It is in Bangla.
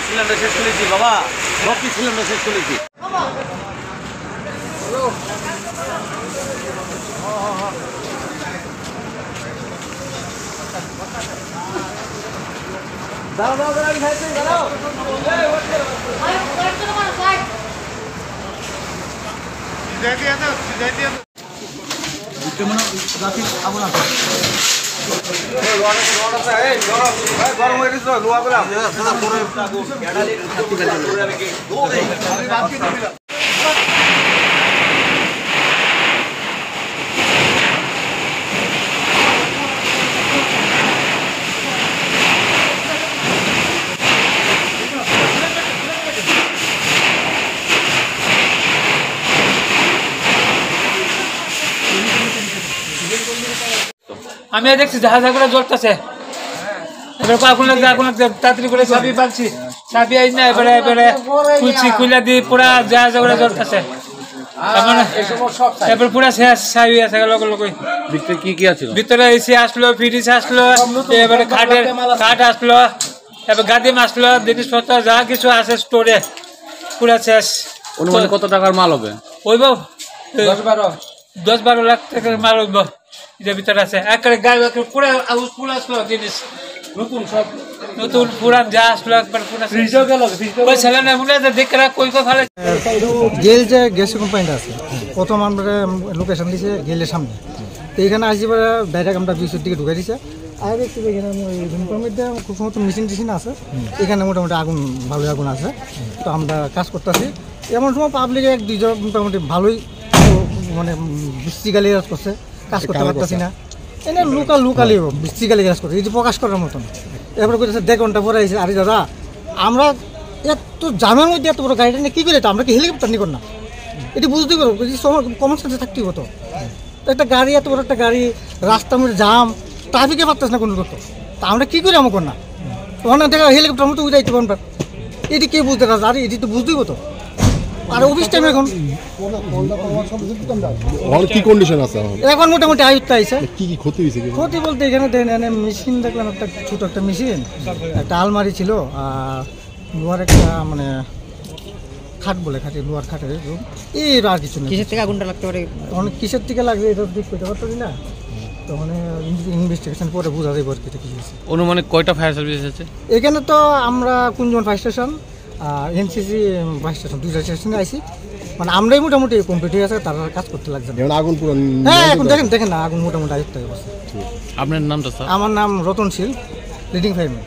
সিলিন্ডার শেষ করেছি বাবা, 10টি সিলিন্ডার শেষ করেছি। গরম হয়ে গেছে লোয়া পেলাম। আমি দেখছি জাহাজগুলো জ্বলতেছে, এবার আগুন লাগছে, আগুন লাগছে, তাড়াতাড়ি করে চাবি পাচ্ছি, চাবি আই না এবারে এবারে খুলছি, খুলে দিয়ে পুরা জাহাজগুলো জ্বলতেছে, এবার পুরা শেষ ছাই হয়ে আছে লোক লোক। ভিতরে কি কি আছে? ভিতরে এসি আসলো, ফ্রিজ আসলো, এবারে খাট আসলো, এবার গাদিম আসলো, জিনিসপত্র যা কিছু আছে স্টোরে পুরা শেষ। অনুমানিক কত টাকার মাল হবে? ওইব 10-12 লাখ টাকার মাল হইব এটার ভিতরে আছে। একবারে গায়ে পুরা পুরা আসলো জিনিস, নতুন সব নতুন পুরান যা আসলো একবার পুরা ওই ছেলে না মনে আছে দেখে কই কো ফেলে। গেল যে গ্যাস কোম্পানিটা আছে, প্রথম আমরা লোকেশন দিয়েছে গেলের সামনে, তো এখানে আসি পরে ডাইরেক্ট আমরা বিশুর দিকে ঢুকে দিছে। আর দেখছি এখানে মধ্যে খুব সমস্ত মেশিন টেশিন আছে, এখানে মোটামুটি আগুন ভালোই আগুন আছে। তো আমরা কাজ করতেছি, এমন সময় পাবলিক 1-2 মোটামুটি ভালোই মানে বৃষ্টিকালি কাজ করছে, কাজ করতে পারতেছি না, এনে লুকালি বৃষ্টিকালি কাজ করছে, এই যে প্রকাশ করার মতন। এরপরে কইতেছে 1 ঘন্টা পরে আইসে, আরে দাদা আমরা এত জামের মধ্যে এত বড় গাড়িটা নিয়ে কী করে, তো আমরা কি হেলিকপ্টার নিয়ে কর না, এটি বুঝতেই পারবো, কমন সেন্সে থাকতেই হতো। একটা গাড়ি এত বড় একটা গাড়ি, রাস্তার মধ্যে জাম, ট্রাফিকে পারতেছে না কোনো করতো, তা আমরা কী করে আমার কর না, ওখানে দেখা হেলিকপ্টার মতো উঠাইতে পারবেন, এটি কে বুঝতে পারছে, আরে এটি তো বুঝতেই হতো। আর অফিস টাইম এখন কি কন্ডিশন আছে এখন মোটামুটি আয়ত্ত আইছে। কি কি ক্ষতি হয়েছে? ক্ষতি বলতে এখানে দেখেন মেশিন দেখলাম, একটা ছোট একটা মেশিন, একটা আলমারি ছিল, আর লোহার একটা মানে খাট বলে খাটে, লোহার খাটের এই আর কিছু নেই। কিসের থেকে আগুনটা লাগতে পারে, অনেক কিসের থেকে লাগবে এটা ঠিক করতে পারছি না, তো মানে ইনভেস্টিগেশন পরে বোঝা যাবে আর কি কি হয়েছে। অনুমানিক কয়টা ফায়ার সার্ভিস আছে এখানে? তো আমরা কুঞ্জন ফায়ার স্টেশন আর এনসিসি ফায়ার স্টেশন 2টা স্টেশনে আইসি, মানে আমরাই মোটামুটি কমপ্লিট হয়ে আছে, তারা কাজ করতে লাগছে। আগুন পুরো হ্যাঁ এখন দেখেন না আগুন মোটামুটি আয়ত্ত হয়ে গেছে। আপনার নামটা স্যার? আমার নাম রতন শীল, লিডিং ফায়ারম্যান।